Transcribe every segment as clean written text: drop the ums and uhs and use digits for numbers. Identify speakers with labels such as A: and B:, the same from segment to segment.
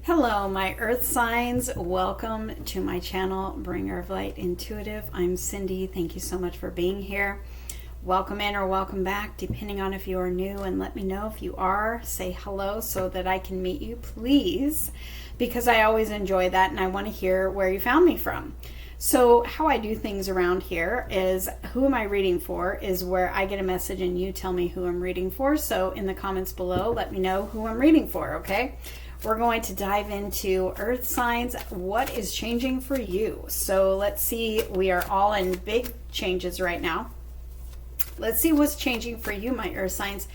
A: Hello, my earth signs. Welcome to my channel, Bringer of Light Intuitive. I'm Cindy. Thank you so much for being here. Welcome in or welcome back, depending on if you are new, and let me know if you are. Say hello so that I can meet you, please, because I always enjoy that and I want to hear where you found me from. So how I do things around here is who am I reading for is where I get a message and you tell me who I'm reading for. So in the comments below, let me know who I'm reading for, okay? We're going to dive into earth signs. What is changing for you? So let's see. We are all in big changes right now. Let's see what's changing for you, my earth signs.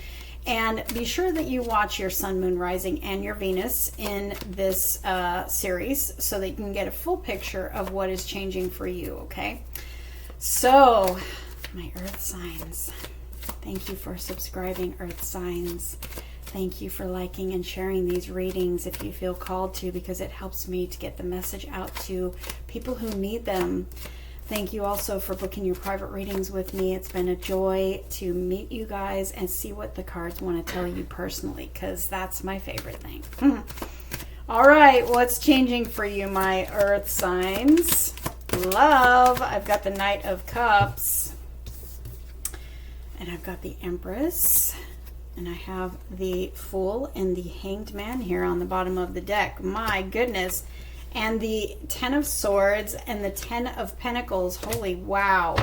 A: And be sure that you watch your sun, moon, rising, and your Venus in this series so that you can get a full picture of what is changing for you, okay? So, my earth signs. Thank you for subscribing, earth signs. Thank you for liking and sharing these readings if you feel called to, because it helps me to get the message out to people who need them. Thank you also for booking your private readings with me. It's been a joy to meet you guys and see what the cards want to tell you personally, because that's my favorite thing. All right, what's changing for you, my earth signs? Love. I've got the Knight of Cups. And I've got the Empress. And I have the Fool and the Hanged Man here on the bottom of the deck. My goodness. And the Ten of Swords and the Ten of Pentacles. Holy wow.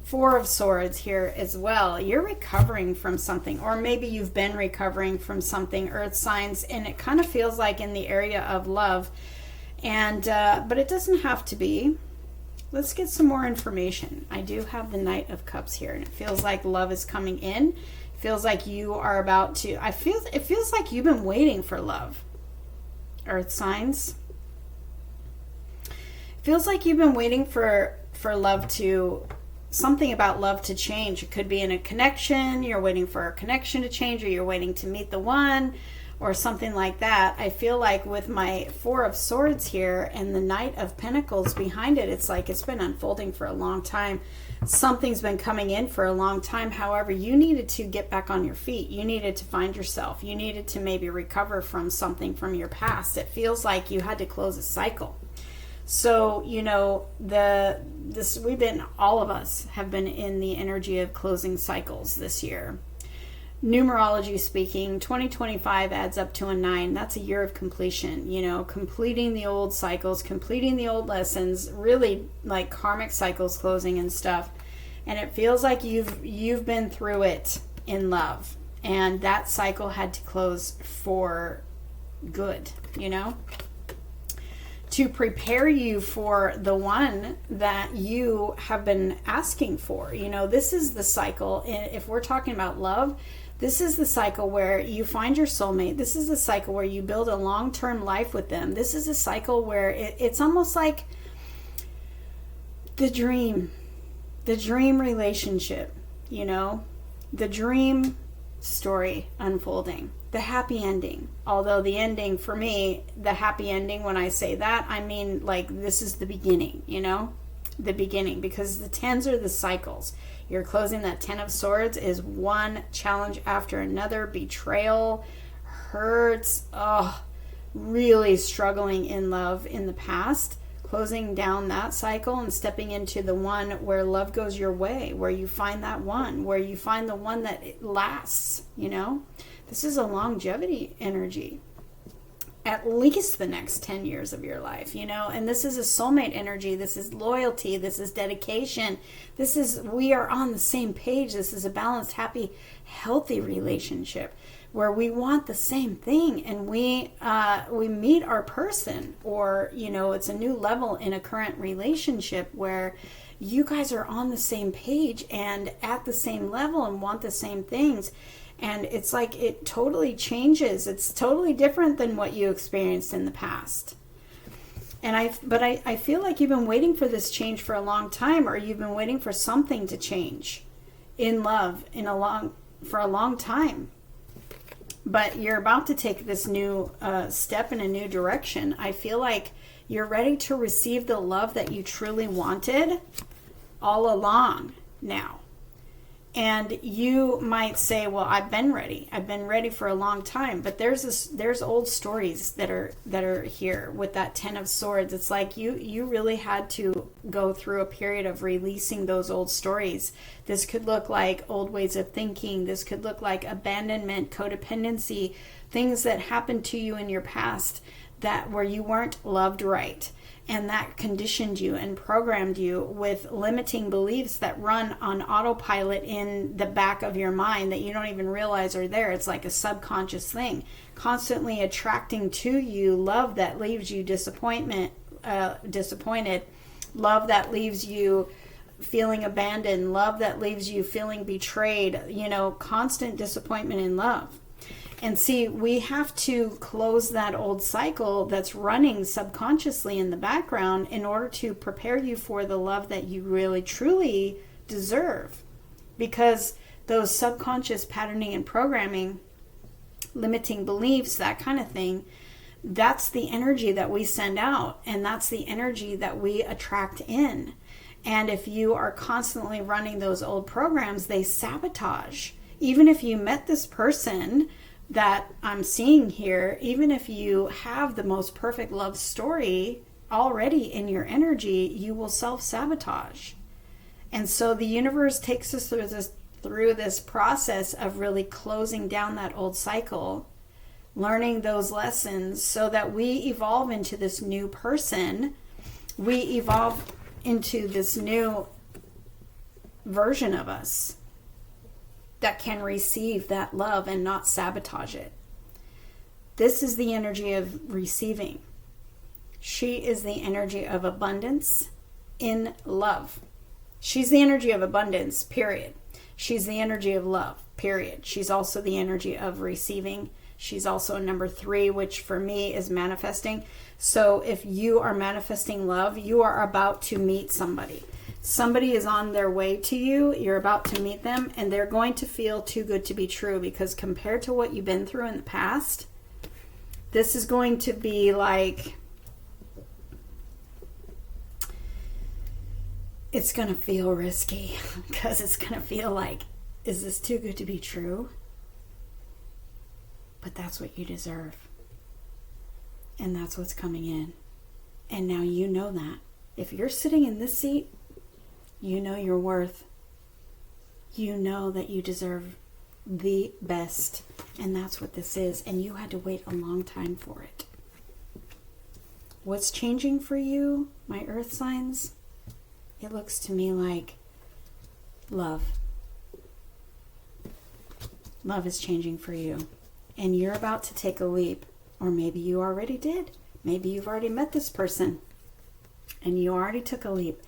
A: Four of Swords here as well. You're recovering from something, or maybe you've been recovering from something, earth signs, and it kind of feels like in the area of love. And but it doesn't have to be. Let's get some more information. I do have the Knight of Cups here, and it feels like love is coming in. Feels like you are about to, it feels like you've been waiting for love, earth signs. Feels like you've been waiting for love to, something about love to change. It could be in a connection, you're waiting for a connection to change, or you're waiting to meet the one, or something like that. I feel like with my Four of Swords here and the Knight of Pentacles behind it, it's like it's been unfolding for a long time. Something's been coming in for a long time. However, you needed to get back on your feet. You needed to find yourself. You needed to maybe recover from something from your past. It feels like you had to close a cycle. So, you know, all of us have been in the energy of closing cycles this year. Numerology speaking, 2025 adds up to a 9. That's a year of completion, you know, completing the old cycles, completing the old lessons, really like karmic cycles closing and stuff. And it feels like you've been through it in love, and that cycle had to close for good, you know, to prepare you for the one that you have been asking for. You know, this is the cycle. If we're talking about love, this is the cycle where you find your soulmate. This is the cycle where you build a long-term life with them. This is a cycle where it's almost like the dream relationship, you know, the dream story unfolding, the happy ending. Although the ending for me, the happy ending, when I say that, I mean like this is the beginning, you know, the beginning, because the tens are the cycles. You're closing that Ten of Swords is one challenge after another, betrayal, hurts, really struggling in love in the past, closing down that cycle and stepping into the one where love goes your way, where you find that one, where you find the one that lasts, you know. This is a longevity energy. At least the next 10 years of your life, you know, and this is a soulmate energy. This is loyalty. This is dedication. We are on the same page. This is a balanced, happy, healthy relationship where we want the same thing, and we meet our person, or, you know, it's a new level in a current relationship where you guys are on the same page and at the same level and want the same things. And it's like it totally changes. It's totally different than what you experienced in the past. And I feel like you've been waiting for this change for a long time, or you've been waiting for something to change in love for a long time. But you're about to take this new step in a new direction. I feel like you're ready to receive the love that you truly wanted all along now. And you might say, well, I've been ready. I've been ready for a long time. But there's old stories that are here with that 10 of Swords. It's like you really had to go through a period of releasing those old stories. This could look like old ways of thinking. This could look like abandonment, codependency, things that happened to you in your past that where you weren't loved right. And that conditioned you and programmed you with limiting beliefs that run on autopilot in the back of your mind that you don't even realize are there. It's like a subconscious thing, constantly attracting to you love that leaves you disappointed, love that leaves you feeling abandoned, love that leaves you feeling betrayed, constant disappointment in love. And see, we have to close that old cycle that's running subconsciously in the background in order to prepare you for the love that you really truly deserve. Because those subconscious patterning and programming, limiting beliefs, that kind of thing, that's the energy that we send out, and that's the energy that we attract in. And if you are constantly running those old programs, they sabotage. Even if you met this person that I'm seeing here, even if you have the most perfect love story already in your energy, you will self-sabotage. And so the universe takes us through this process of really closing down that old cycle, learning those lessons so that we evolve into this new person. We evolve into this new version of us that can receive that love and not sabotage it. This is the energy of receiving. She is the energy of abundance in love. She's the energy of abundance, period. She's the energy of love, period. She's also the energy of receiving. She's also number 3, which for me is manifesting. So if you are manifesting love, you are about to meet somebody. Somebody is on their way to you. You're about to meet them, and they're going to feel too good to be true, because compared to what you've been through in the past, this is going to be like, it's going to feel risky, because it's going to feel like, is this too good to be true? But that's what you deserve. And that's what's coming in. And now you know that. If you're sitting in this seat, you know your worth. You know that you deserve the best. And that's what this is. And you had to wait a long time for it. What's changing for you, my earth signs? It looks to me like love. Love is changing for you. And you're about to take a leap. Or maybe you already did. Maybe you've already met this person and you already took a leap.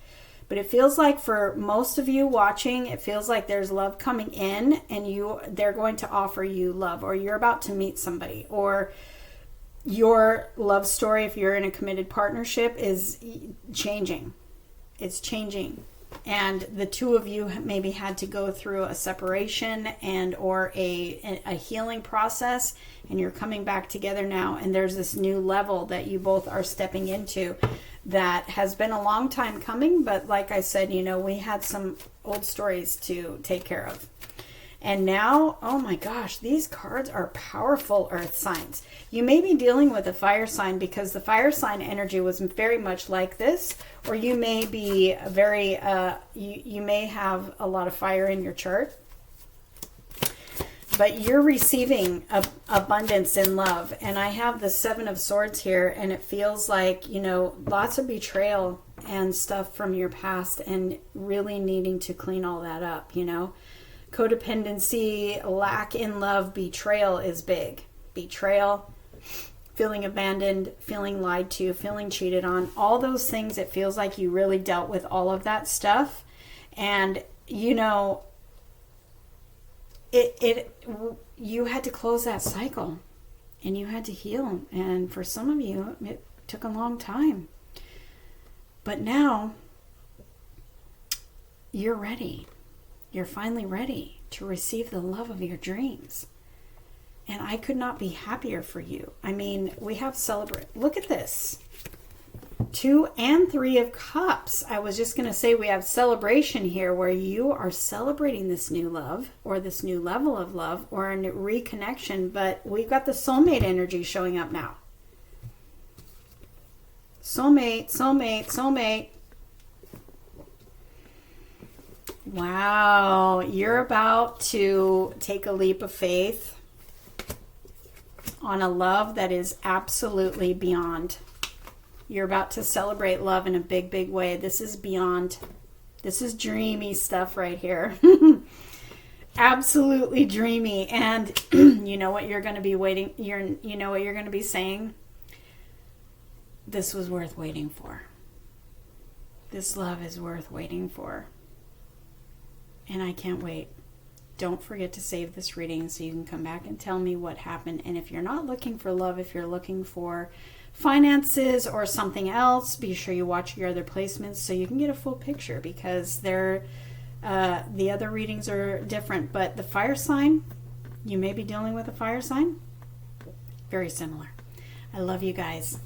A: But it feels like for most of you watching, it feels like there's love coming in, and they're going to offer you love, or you're about to meet somebody, or your love story, if you're in a committed partnership, is changing. It's changing. And the two of you maybe had to go through a separation and or a healing process, and you're coming back together now, and there's this new level that you both are stepping into that has been a long time coming. But like I said, we had some old stories to take care of. And now, oh my gosh, these cards are powerful, earth signs. You may be dealing with a fire sign because the fire sign energy was very much like this, or you may be very, you may have a lot of fire in your chart. But you're receiving abundance in love. And I have the 7 of Swords here, and it feels like, lots of betrayal and stuff from your past, and really needing to clean all that up, Codependency, lack in love, betrayal is big. Betrayal, feeling abandoned, feeling lied to, feeling cheated on, all those things. It feels like you really dealt with all of that stuff. And, you had to close that cycle, and you had to heal. And for some of you, it took a long time. But now you're ready. You're finally ready to receive the love of your dreams. And I could not be happier for you. I mean, we have celebrate. Look at this. 2 and 3 of Cups. I was just going to say we have celebration here where you are celebrating this new love or this new level of love or a reconnection, but we've got the soulmate energy showing up now. Soulmate, soulmate, soulmate. Wow, you're about to take a leap of faith on a love that is absolutely beyond. You're about to celebrate love in a big, big way. This is beyond. This is dreamy stuff right here. Absolutely dreamy. And you know what you're going to be waiting, you know what you're going to be saying? This was worth waiting for. This love is worth waiting for. And I can't wait. Don't forget to save this reading so you can come back and tell me what happened. And if you're not looking for love, if you're looking for finances or something else, be sure you watch your other placements so you can get a full picture, because the other readings are different. But the fire sign, you may be dealing with a fire sign. Very similar. I love you guys.